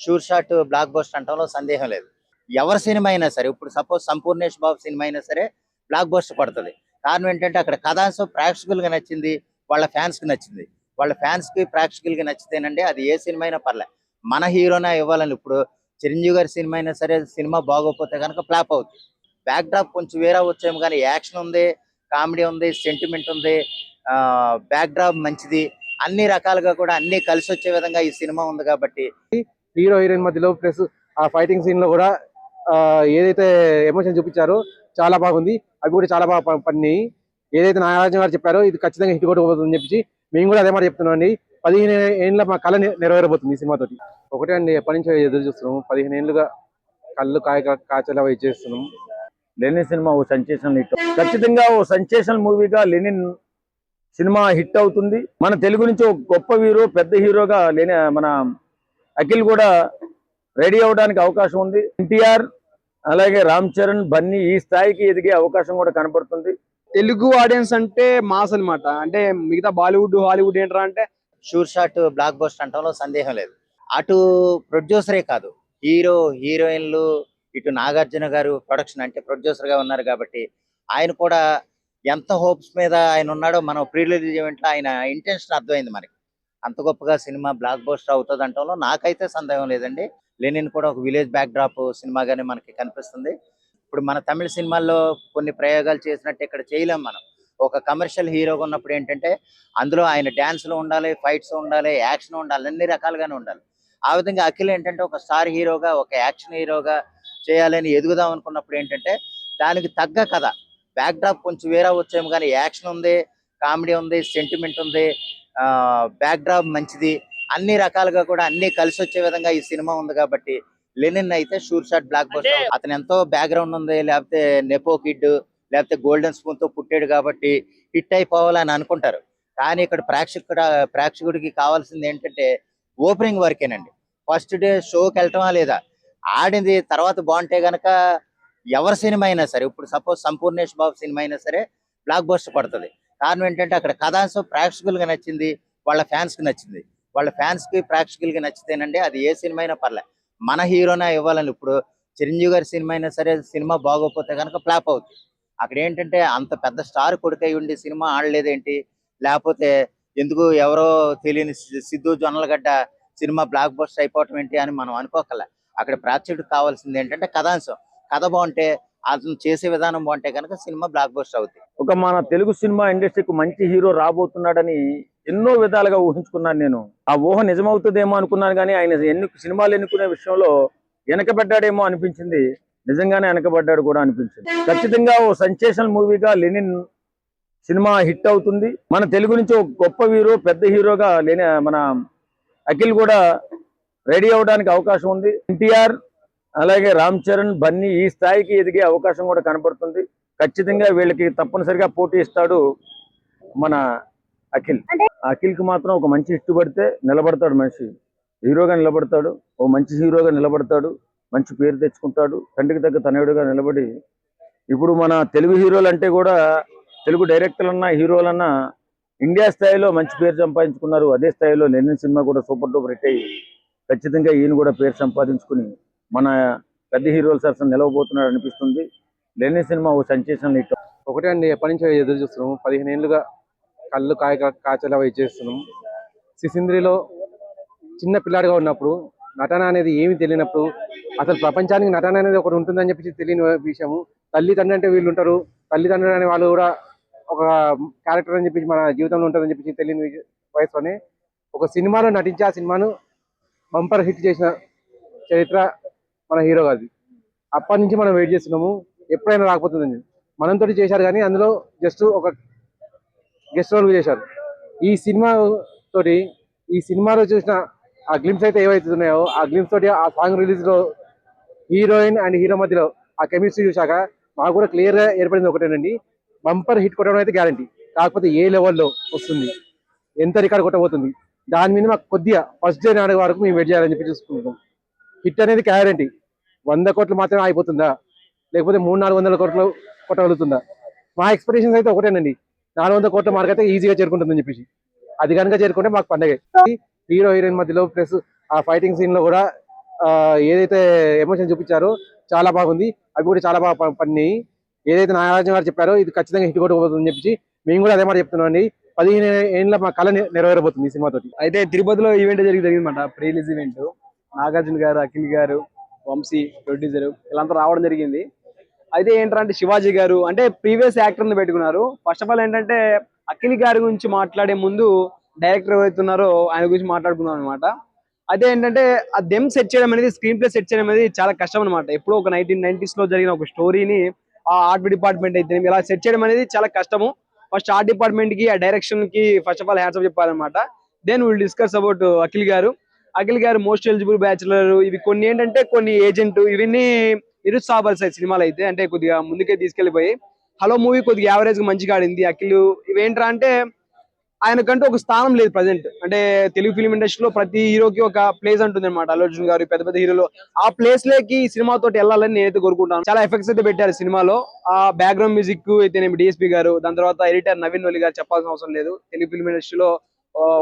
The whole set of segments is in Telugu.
షూర్ షాట్ బ్లాక్ బస్టర్ అంటంలో సందేహం లేదు. ఎవరి సినిమా అయినా సరే, ఇప్పుడు సపోజ్ సంపూర్ణేష్ బాబు సినిమా అయినా సరే బ్లాక్ బస్టర్ పడుతుంది. కారణం ఏంటంటే అక్కడ కథాంశం ప్రేక్షకులుగా నచ్చింది, వాళ్ళ ఫ్యాన్స్ కి నచ్చింది. వాళ్ళ ఫ్యాన్స్ కి ప్రేక్షకులకి నచ్చితేనండి అది ఏ సినిమా అయినా పర్లే. మన హీరోనే ఇవ్వాలని, ఇప్పుడు చిరంజీవి గారి సినిమా అయినా సరే సినిమా బాగోకపోతే కనుక ఫ్లాప్ అవుతుంది. బ్యాక్ డ్రాప్ కొంచెం వేరే వచ్చేమో కానీ యాక్షన్ ఉంది, కామెడీ ఉంది, సెంటిమెంట్ ఉంది, బ్యాక్ డ్రాప్ మంచిది, అన్ని రకాలుగా కూడా అన్ని కలిసి వచ్చే విధంగా ఈ సినిమా ఉంది కాబట్టి హీరో హీరోయిన్ మధ్యలో ప్లస్ ఆ ఫైటింగ్ సీన్ లో కూడా ఏదైతే ఎమోషన్ చూపించారో చాలా బాగుంది. అవి కూడా చాలా బాగా పడినాయి. ఏదైతే నాగార్జున గారు చెప్పారో ఇది ఖచ్చితంగా హిట్ కొట్టబోతుందని చెప్పి మేము కూడా అదే మాట చెప్తున్నాం అండి. 15 ఏళ్ళ మా కళ నెరవేరబోతుంది ఈ సినిమాతోటి. ఒకటే అండి, ఎప్పటి నుంచో ఎదురు చూస్తున్నాం. 15 ఏళ్ళుగా కళ్ళు కాచేలా వెయిట్ చేస్తున్నాం. లెనిన్ సినిమా ఓ సెన్సేషనల్ హిట్, ఖచ్చితంగా ఓ సెన్సేషనల్ మూవీగా లెనిన్ సినిమా హిట్ అవుతుంది. మన తెలుగు నుంచి ఒక గొప్ప హీరో, పెద్ద హీరోగా మన అఖిల్ కూడా రెడీ అవడానికి అవకాశం ఉంది. ఎన్టీఆర్ అలాగే రామ్ చరణ్, బన్నీ ఈ స్థాయికి ఎదిగే అవకాశం కూడా కనపడుతుంది. తెలుగు ఆడియన్స్ అంటే మాస్ అన్నమాట. అంటే మిగతా బాలీవుడ్ హాలీవుడ్ ఏంట్రా అంటే షూర్ షాట్ బ్లాక్ బస్టర్ అంటంలో సందేహం లేదు. అటు ప్రొడ్యూసరే కాదు, హీరో హీరోయిన్లు, ఇటు నాగార్జున గారు ప్రొడక్షన్ అంటే ప్రొడ్యూసర్ గా ఉన్నారు కాబట్టి ఆయన కూడా ఎంత హోప్స్ మీద ఆయన ఉన్నాడో మనం ప్రీ రిలీజ్ ఈవెంట్లో ఆయన ఇంటెన్షన్ అర్థమైంది మనకి. అంత గొప్పగా సినిమా బ్లాక్ బస్టర్ అవుతుంది అంటంలో నాకైతే సందేహం లేదండి. లెనిన్ కూడా ఒక విలేజ్ బ్యాక్ డ్రాప్ సినిమాగానే మనకి కనిపిస్తుంది. ఇప్పుడు మన తమిళ సినిమాల్లో కొన్ని ప్రయోగాలు చేసినట్టు ఇక్కడ చేయలేం మనం. ఒక కమర్షియల్ హీరోగా ఉన్నప్పుడు ఏంటంటే అందులో ఆయన డ్యాన్స్లు ఉండాలి, ఫైట్స్ ఉండాలి, యాక్షన్ ఉండాలి, అన్ని రకాలుగానే ఉండాలి. ఆ విధంగా అఖిల్ ఏంటంటే ఒక స్టార్ హీరోగా, ఒక యాక్షన్ హీరోగా చేయాలని ఎదుగుదాం అనుకున్నప్పుడు ఏంటంటే దానికి తగ్గ కథ, బ్యాక్ డ్రాప్ కొంచెం వేరే వచ్చేమో కానీ యాక్షన్ ఉంది, కామెడీ ఉంది, సెంటిమెంట్ ఉంది, బ్యాక్ డ్రాప్ మంచిది, అన్ని రకాలుగా కూడా అన్ని కలిసి వచ్చే విధంగా ఈ సినిమా ఉంది కాబట్టి లెనిన్ అయితే షూర్ షాట్ బ్లాక్ బస్టర్. అతను ఎంతో బ్యాక్గ్రౌండ్ ఉంది, లేకపోతే నెపో కిడ్, లేకపోతే గోల్డెన్ స్పూన్ తో పుట్టాడు కాబట్టి హిట్ అయిపోవాలని అనుకుంటారు. కానీ ఇక్కడ ప్రేక్షకుడికి కావాల్సింది ఏంటంటే ఓపెనింగ్ వరకేనండి. ఫస్ట్ డే షోకి వెళ్ళటమా లేదా, ఆడింది తర్వాత బాగుంటే గనక ఎవరి సినిమా అయినా సరే, ఇప్పుడు సపోజ్ సంపూర్ణేష్ బాబు సినిమా అయినా సరే బ్లాక్ బస్టర్ పడుతుంది. కారణం ఏంటంటే అక్కడ కథాంశం ప్రేక్షకులుగా నచ్చింది, వాళ్ళ ఫ్యాన్స్ కి నచ్చింది. వాళ్ళ ఫ్యాన్స్ కి ప్రేక్షకులకి నచ్చితేనండి అది ఏ సినిమా అయినా పర్లే. మన హీరోనే ఇవ్వాలని, ఇప్పుడు చిరంజీవి గారి సినిమా అయినా సరే సినిమా బాగోకపోతే కనుక ఫ్లాప్ అవుతుంది. అక్కడ ఏంటంటే అంత పెద్ద స్టార్ కొడుకై ఉండి సినిమా ఆడలేదేంటి, లేకపోతే ఎందుకు ఎవరో తెలియని Siddhu Jonnalagadda cinema block buster అయిపోవటం ఏంటి అని మనం అనుకోకల. అక్కడ ప్రేక్షకుడికి కావాల్సింది ఏంటంటే కథాంశం, కథ బాగుంటే, అతను చేసే విధానం బాగుంటే కనుక సినిమా బ్లాక్ బస్టర్ అవుతుంది. ఒక మన తెలుగు సినిమా ఇండస్ట్రీకి మంచి హీరో రాబోతున్నాడని ఎన్నో విధాలుగా ఊహించుకున్నాను నేను. ఆ ఊహ నిజమవుతుందేమో అనుకున్నాను, కానీ ఆయన సినిమాలు ఎన్నుకునే విషయంలో వెనకబడ్డాడేమో అనిపించింది. నిజంగానే వెనకబడ్డాడు కూడా అనిపించింది. ఖచ్చితంగా ఓ సెన్సేషనల్ మూవీగా లెనిన్ సినిమా హిట్ అవుతుంది. మన తెలుగు నుంచి ఒక గొప్ప హీరో, పెద్ద హీరోగా మన అఖిల్ కూడా రెడీ అవడానికి అవకాశం ఉంది. ఎన్టీఆర్ అలాగే రామ్ చరణ్, బన్నీ ఈ స్థాయికి ఎదిగే అవకాశం కూడా కనపడుతుంది. ఖచ్చితంగా వీళ్ళకి తప్పనిసరిగా పోటీ ఇస్తాడు మన అఖిల్. అఖిల్ కి మాత్రం ఒక మంచి హిట్ పడితే నిలబడతాడు, మనిషి హీరోగా నిలబడతాడు, ఓ మంచి హీరోగా నిలబడతాడు, మంచి పేరు తెచ్చుకుంటాడు, తండ్రికి తగ్గ తనయుడుగా నిలబడి. ఇప్పుడు మన తెలుగు హీరోలు అంటే కూడా, తెలుగు డైరెక్టర్లన్నా హీరోలన్నా ఇండియా స్థాయిలో మంచి పేరు సంపాదించుకున్నారు. అదే స్థాయిలో లెనిన్ సినిమా కూడా సూపర్ డూపర్ హిట్ అయ్యి ఖచ్చితంగా ఈయన కూడా పేరు సంపాదించుకుని మన పెద్ద హీరోల సరసన నిలవబోతున్నాడు అనిపిస్తుంది. లెనిన్ సినిమా ఓ సెన్సేషనల్ హిట్. ఒకటే అండి, ఎప్పటి నుంచో ఎదురు చూస్తున్నాం. 15 ఏళ్ళుగా కళ్ళు కాచేలా వెయిట్ చేస్తున్నాం. సిసింద్రిలో చిన్న పిల్లాడిగా ఉన్నప్పుడు, నటన అనేది ఏమి తెలియనప్పుడు, అసలు ప్రపంచానికి నటన అనేది ఒకటి ఉంటుందని చెప్పి తెలియని విషయము. తల్లిదండ్రులు అంటే వీళ్ళు ఉంటారు, తల్లిదండ్రులు అనే వాళ్ళు కూడా ఒక క్యారెక్టర్ అని చెప్పి మన జీవితంలో ఉంటుందని చెప్పి తెలియని వయసులోనే ఒక సినిమాలో నటించి ఆ సినిమాను బంపర్ హిట్ చేసిన చరిత్ర మన హీరో గారిది. అప్పటి నుంచి మనం వెయిట్ చేస్తున్నాము, ఎప్పుడైనా రాకపోతుందని. మనంతో చేశారు కానీ అందులో జస్ట్ ఒక గెస్ట్ రోల్ చేశారు. ఈ సినిమా తోటి, ఈ సినిమాలో చూసిన ఆ గ్లిమ్స్ అయితే ఏవైతే ఉన్నాయో, ఆ గ్లిమ్స్ తోటి ఆ సాంగ్ రిలీజ్ లో హీరోయిన్ అండ్ హీరో మధ్యలో ఆ కెమిస్ట్రీ చూశాక మాకు కూడా క్లియర్ గా ఏర్పడింది ఒకటేనండి, బంపర్ హిట్ కొట్టడం అయితే గ్యారంటీ. కాకపోతే ఏ లెవెల్లో వస్తుంది, ఎంత రికార్డ్ కొట్టబోతుంది, దాని మీద మాకు కొద్దిగా ఫస్ట్ డే నాడు వరకు మేము వెయిట్ చేయాలని చెప్పి చూసుకుంటాం. హిట్ అనేది గ్యారంటీ. 100 కోట్లు మాత్రమే అయిపోతుందా, లేకపోతే 300-400 కోట్లు కొట్టగలుగుతుందా? మా ఎక్స్పెక్టేషన్స్ అయితే ఒకటేనండి, 400 కోట్ల మార్క్ అయితే ఈజీగా చేరుకుంటుందని చెప్పేసి. అది కనుక చేరుకుంటే మాకు పండగే. హీరో హీరోయిన్ మధ్యలో ప్లస్ ఆ ఫైటింగ్ సీన్ లో కూడా ఏదైతే ఎమోషన్ చూపించారో చాలా బాగుంది. అవి కూడా చాలా బాగా పడినాయి. ఏదైతే నాగార్జున గారు చెప్పారో ఇది ఖచ్చితంగా హిట్ కొట్టబోతుందని చెప్పి మేము కూడా అదే మాట చెప్తున్నాం అండి. 15 ఏళ్ళ మా కళ నెరవేరబోతుంది ఈ సినిమాతోటి. అయితే తిరుపతిలో ఈవెంట్ జరిగిందన్నమాట, ప్రీ రిలీజ్ ఈవెంట్. నాగార్జున గారు, అఖిల్ గారు, వంశీ ప్రొడ్యూసర్ వీళ్ళంతా రావడం జరిగింది. అయితే ఏంటంటే శివాజీ గారు అంటే ప్రీవియస్ యాక్టర్ ని పెట్టుకున్నారు. ఫస్ట్ ఆఫ్ ఆల్ ఏంటంటే అఖిల్ గారి గురించి మాట్లాడే ముందు డైరెక్టర్ ఎవరైతే ఉన్నారో ఆయన గురించి మాట్లాడుకుందాం అనమాట. అదే ఏంటంటే ఆ దెమ్ సెట్ చేయడం అనేది, స్క్రీన్ ప్లే సెట్ చేయడం అనేది చాలా కష్టం అనమాట. ఎప్పుడో ఒక 1990s లో జరిగిన ఒక స్టోరీని ఆ ఆర్ట్ డిపార్ట్మెంట్ అయితే ఇలా సెట్ చేయడం అనేది చాలా కష్టము. ఫస్ట్ ఆర్ట్ డిపార్ట్మెంట్ కి, ఆ డైరెక్షన్ కి first of all hands off చెప్పాలన్నమాట. Then will discuss about Akhil garu. Akhil గారు మోస్ట్ ఎలిజిబుల్ బ్యాచులర్, ఇవి కొన్ని ఏంటంటే కొన్ని ఏజెంట్, ఇవన్నీ నిరుత్సాహపరిస్తాయి సినిమాలు అయితే. అంటే కొద్దిగా ముందుకే తీసుకెళ్లిపోయి హలో మూవీ కొద్దిగా యావరేజ్ గా మంచిగా ఆడింది. అఖిల్ ఇవేంట్రా అంటే ఆయనకంటూ ఒక స్థానం లేదు ప్రజెంట్. అంటే తెలుగు ఫిలిం ఇండస్ట్రీలో ప్రతి హీరోకి ఒక ప్లేస్ ఉంటుంది అనమాట. అల్లు అర్జున్ గారు, పెద్ద పెద్ద హీరోలు ఆ ప్లేస్ లోకి ఈ సినిమా తోటి వెళ్ళాలని నేనైతే కోరుకుంటాను. చాలా ఎఫెక్ట్స్ అయితే పెట్టారు సినిమాలో. ఆ బ్యాక్గ్రౌండ్ మ్యూజిక్ అయితేనేమి డిఎస్పీ గారు, దాని తర్వాత ఎడిటర్ నవీన్ నోలి గారు చెప్పాల్సిన అవసరం లేదు. తెలుగు ఫిలిం ఇండస్ట్రీలో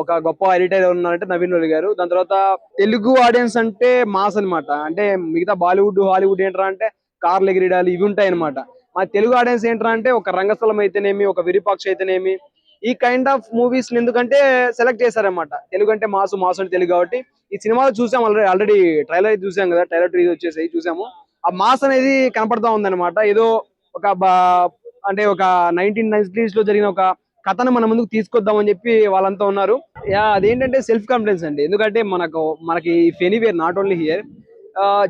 ఒక గొప్ప ఎడిటర్ ఉన్నారంటే నవీన్ నోలి గారు. దాని తర్వాత తెలుగు ఆడియన్స్ అంటే మాస్ అన్నమాట. అంటే మిగతా బాలీవుడ్ హాలీవుడ్ ఏంట్రా అంటే కార్లు ఎగిరిడాలు ఇవి ఉంటాయి అనమాట. మా తెలుగు ఆడియన్స్ ఏంట్రా అంటే ఒక రంగస్థలం అయితేనేమి, ఒక విరూపాక్ష అయితేనేమి, ఈ కైండ్ ఆఫ్ మూవీస్ ఎందుకంటే సెలెక్ట్ చేశారన్నమాట. తెలుగు అంటే మాసు, మాసు అంటే తెలుగు కాబట్టి ఈ సినిమాలో చూసాం. ఆల్రెడీ ట్రైలర్ చూసాం కదా, ట్రైలర్ రిలీజ్ వచ్చేసి చూసాము. ఆ మాస్ అనేది కనపడతా ఉందన్నమాట. ఏదో ఒక అంటే ఒక 1990s లో జరిగిన ఒక కథను మన ముందుకు తీసుకొద్దామని చెప్పి వాళ్ళంతా ఉన్నారు. అదేంటంటే సెల్ఫ్ కాన్ఫిడెన్స్ అండి. ఎందుకంటే మనకి anywhere, not only here,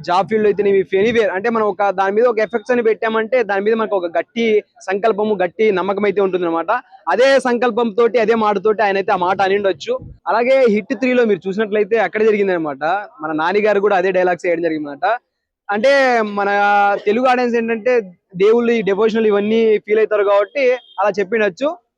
job field అయితే ఎనీవేర్ అంటే మనం ఒక దాని మీద ఒక ఎఫెక్ట్స్ అని పెట్టామంటే దాని మీద మనకు ఒక గట్టి సంకల్పము, గట్టి నమ్మకం అయితే ఉంటుంది అనమాట. అదే సంకల్పం తోటి, అదే మాటతోటి ఆయన అయితే ఆ మాట అనిండొచ్చు. అలాగే హిట్ 3లో మీరు చూసినట్లయితే అక్కడే జరిగింది అనమాట. మన నాని గారు కూడా అదే డైలాగ్స్ వేయడం జరిగిందన్నమాట. అంటే మన తెలుగు ఆడియన్స్ ఏంటంటే దేవుళ్ళు, డెవోషనల్ ఇవన్నీ ఫీల్ అవుతారు కాబట్టి అలా చెప్పిండొచ్చు.